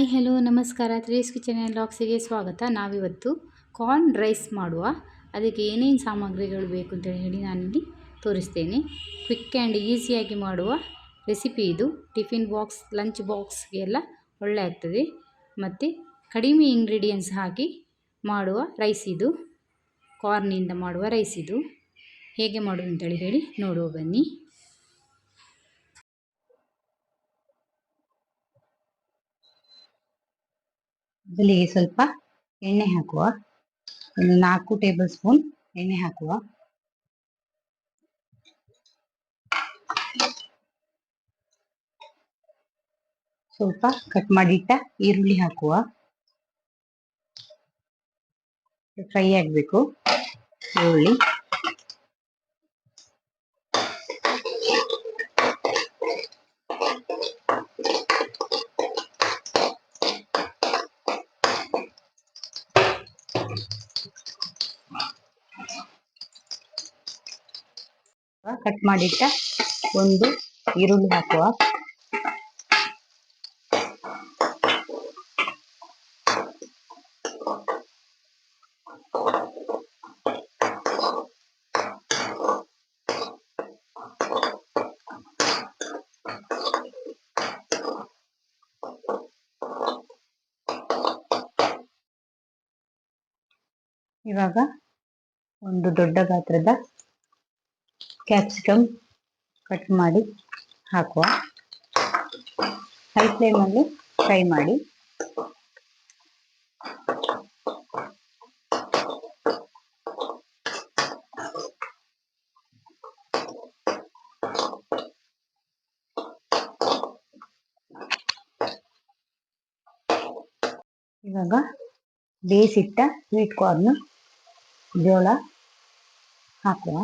Hi hello ನಮಸ್ಕಾರ threes kitchen and ಲಾಕ್ಸಿಗೆ ಸ್ವಾಗತ. ನಾವಿವತ್ತು ಕಾರ್ನ್ ರೈಸ್ ಮಾಡುವ. ಅದಕ್ಕೆ ಏನೇನು ಸಾಮಗ್ರಿಗಳು ಬೇಕು ಅಂತ ಹೇಳಿ ನಾನಿಲ್ಲಿ ತೋರಿಸ್ತೇನೆ. ಕ್ವಿಕ್ ಆ್ಯಂಡ್ ಈಸಿಯಾಗಿ ಮಾಡುವ ರೆಸಿಪಿ ಇದು. ಟಿಫಿನ್ ಬಾಕ್ಸ್, ಲಂಚ್ ಬಾಕ್ಸ್ಗೆ ಎಲ್ಲ ಒಳ್ಳೆ ಆಗ್ತದೆ. ಮತ್ತು ಕಡಿಮೆ ಇಂಗ್ರೀಡಿಯೆಂಟ್ಸ್ ಹಾಕಿ ಮಾಡುವ ರೈಸ್ ಇದು. ಕಾರ್ನಿಂದ ಮಾಡುವ ರೈಸ್ ಇದು. ಹೇಗೆ ಮಾಡೋದು ಅಂತೇಳಿ ಹೇಳಿ ನೋಡುವ ಬನ್ನಿ. ಮೊದಲಿಗೆ ಸ್ವಲ್ಪ ಎಣ್ಣೆ ಹಾಕುವ. ಒಂದು 4 ಟೇಬಲ್ ಸ್ಪೂನ್ ಎಣ್ಣೆ ಹಾಕುವ. ಸ್ವಲ್ಪ ಕಟ್ ಮಾಡಿಟ್ಟ ಈರುಳ್ಳಿ ಹಾಕುವ. ಫ್ರೈ ಆಗಬೇಕು ಈರುಳ್ಳಿ. ಕಟ್ ಮಾಡಿಟ್ಟ ಒಂದು ಈರುಳ್ಳಿ ಹಾಕುವ. ಇವಾಗ ಒಂದು ದೊಡ್ಡ ಗಾತ್ರದ ಕ್ಯಾಪ್ಸಿಕಮ್ ಕಟ್ ಮಾಡಿ ಹಾಕುವ. ಹೈ ಫ್ಲೇಮಲ್ಲಿ ಫ್ರೈ ಮಾಡಿ. ಇವಾಗ ಬೇಯಿಸಿಟ್ಟ ಸ್ವೀಟ್ ಕಾರ್ನ್ ಜೋಳ ಹಾಕುವ.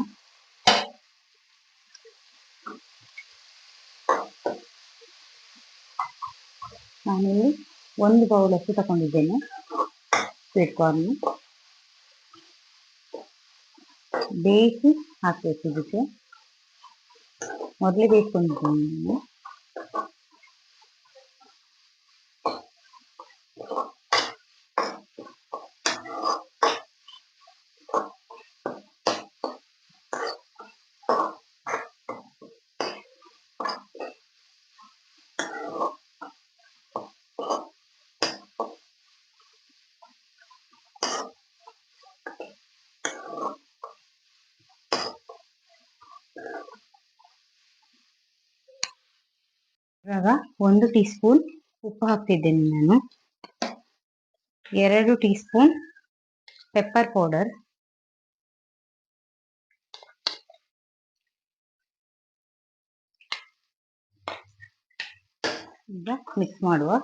ನಾನಿಲ್ಲಿ 1 ಬೌಲ್ ಅಷ್ಟು ತಗೊಂಡಿದ್ದೇನೆ ಸ್ವೀಟ್ ಕಾರ್ನ್. ಬೇಯಿಸಿ ಹಾಕಬೇಕು. ಇದಕ್ಕೆ ಮೊದಲೇ ಬೇಯಿಸ್ಕೊಂಡಿದ್ದೇನೆ. ಇವಾಗ 1 ಟೀ ಸ್ಪೂನ್ ಉಪ್ಪು ಹಾಕ್ತಿದ್ದೇನೆ ನಾನು. 2 ಟೀ ಸ್ಪೂನ್ ಪೆಪ್ಪರ್ ಪೌಡರ್. ಈಗ ಮಿಕ್ಸ್ ಮಾಡುವ.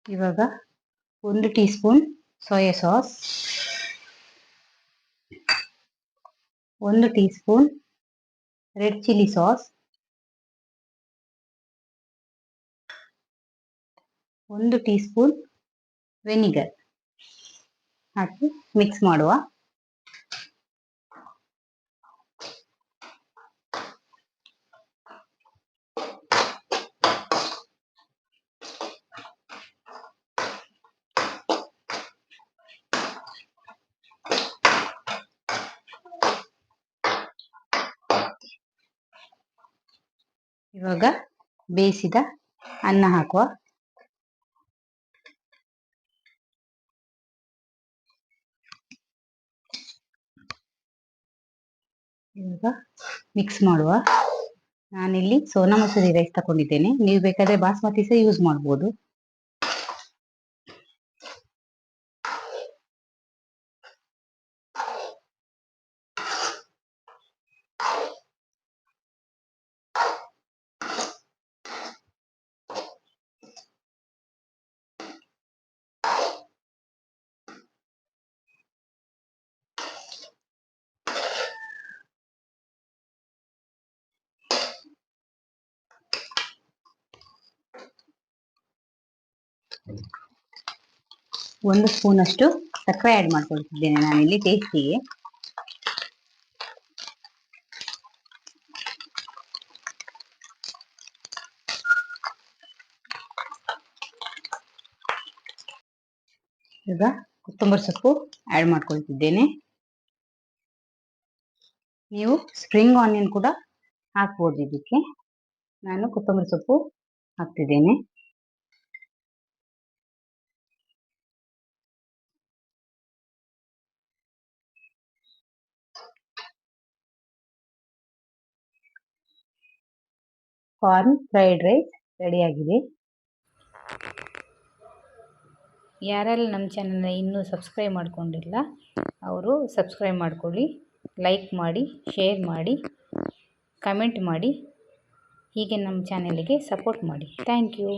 ಇವಾಗ 1 teaspoon soya sauce, 1 teaspoon red chilli sauce, 1 teaspoon vinegar ಹಾಕಿ ಮಿಕ್ಸ್ ಮಾಡುವ. ಇವಾಗ ಬೇಯಿಸಿದ ಅನ್ನ ಹಾಕುವ. ಇವಾಗ ಮಿಕ್ಸ್ ಮಾಡುವ. ನಾನಿಲ್ಲಿ ಸೋನಾ ಮಸೂರಿ ರೈಸ್ ತಗೊಂಡಿದ್ದೇನೆ. ನೀವು ಬೇಕಾದ್ರೆ ಬಾಸ್ಮತಿ ಸಹ ಯೂಸ್ ಮಾಡ್ಬೋದು. 1 ಸ್ಪೂನಷ್ಟು ಸಕ್ಕರೆ ಆ್ಯಡ್ ಮಾಡ್ಕೊಳ್ತಿದ್ದೇನೆ ನಾನಿಲ್ಲಿ ಟೇಸ್ಟಿಗೆ. ಈಗ ಕೊತ್ತಂಬರಿ ಸೊಪ್ಪು ಆ್ಯಡ್ ಮಾಡ್ಕೊಳ್ತಿದ್ದೇನೆ. ನೀವು ಸ್ಪ್ರಿಂಗ್ ಆನಿಯನ್ ಕೂಡ ಹಾಕ್ಬೋದು ಇದಕ್ಕೆ. ನಾನು ಕೊತ್ತಂಬರಿ ಸೊಪ್ಪು ಹಾಕ್ತಿದ್ದೇನೆ. ಕಾರ್ನ್ ಫ್ರೈಡ್ ರೈಸ್ ರೆಡಿಯಾಗಿದೆ. ಯಾರೆಲ್ಲ ನಮ್ಮ ಚಾನಲ್ನ ಇನ್ನೂ ಸಬ್ಸ್ಕ್ರೈಬ್ ಮಾಡ್ಕೊಂಡಿಲ್ಲ ಅವರು ಸಬ್ಸ್ಕ್ರೈಬ್ ಮಾಡ್ಕೊಳ್ಳಿ, ಲೈಕ್ ಮಾಡಿ, ಶೇರ್ ಮಾಡಿ, ಕಮೆಂಟ್ ಮಾಡಿ. ಹೀಗೆ ನಮ್ಮ ಚಾನಲಿಗೆ ಸಪೋರ್ಟ್ ಮಾಡಿ. Thank you.